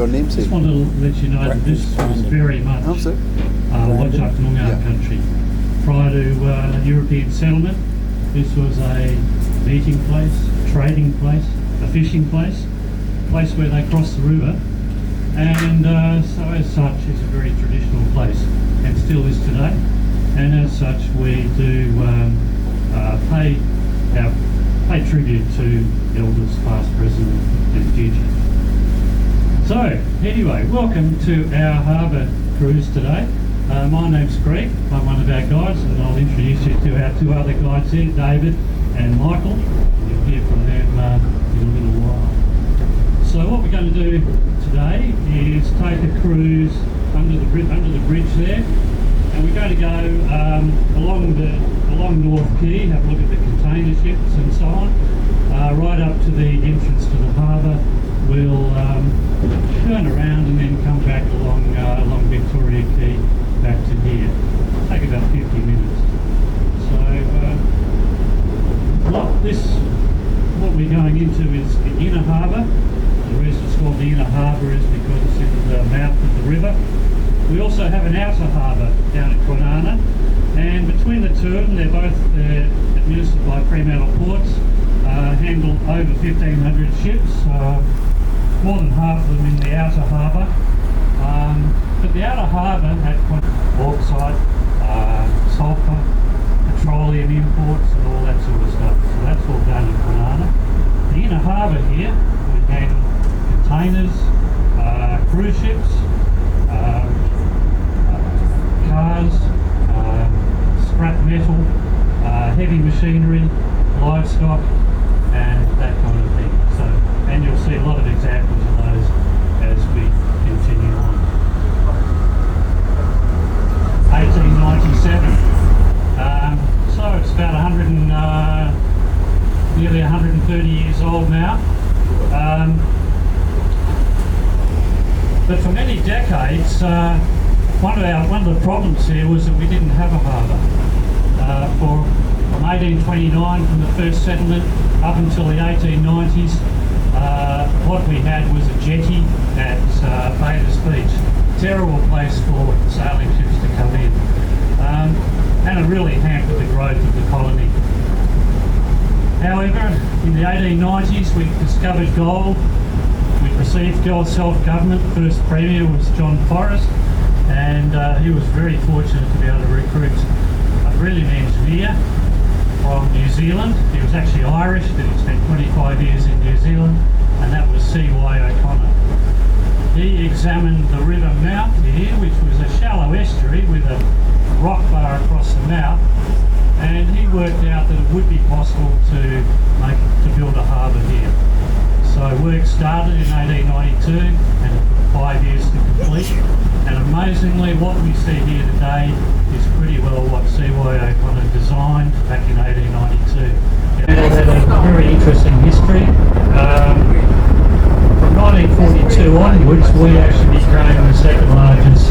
your name, Just wanted to let you know that this was very much Whadjuk Noongar country. Prior to European settlement, this was a meeting place, a trading place, a fishing place, a place where they crossed the river, and so as such it's a very traditional place and still is today, and as such we do pay tribute to elders past, present and future. So anyway, welcome to our harbour cruise today. My name's Greg, I'm one of our guides, and I'll introduce you to our two other guides here, David and Michael. You'll hear from them in a little while. So what we're going to do today is take a cruise under the bridge there, and we're going to go along North Quay, have a look at the container ships and so on, right up to the entrance to the harbour. We'll turn around and then come back along Victoria Quay back to here. Take about 50 minutes. So what we're going into is the inner harbour. The reason it's called the inner harbour is because it's in the mouth of the river. We also have an outer harbour down at Kwinana, and between the two of them, they're both administered by Fremantle Ports, handle over 1,500 ships, more than half of them in the outer harbour. But the outer harbour had bauxite, sulphur, petroleum imports and all that sort of stuff. So that's all done in Kwinana. The inner harbour here would handle containers, cruise ships, cars, scrap metal, heavy machinery, livestock, and that kind of thing. So, and you'll see a lot of examples of those as we continue on. 1897. So it's about nearly 130 years old now. But for many decades, one of the problems here was that we didn't have a harbour. From 1829, from the first settlement up until the 1890s, what we had was a jetty at Bathurst Beach. Terrible place for sailing ships to come in, and it really hampered the growth of the colony. However, in the 1890s we discovered gold. We received gold self-government. The first Premier was John Forrest, and he was very fortunate to be able to recruit a brilliant engineer from New Zealand. He was actually Irish, but he spent 25 years in New Zealand, and that was C.Y. O'Connor. He examined the river mouth here, which was a shallow estuary with a rock bar across the mouth, and he worked out that it would be possible to build a harbour here. So work started in 1892 and it took 5 years to complete, and amazingly what we see here today is pretty well what C.Y. O'Connor designed back in 1892. It had a very interesting history. From 1942 onwards we actually became the second largest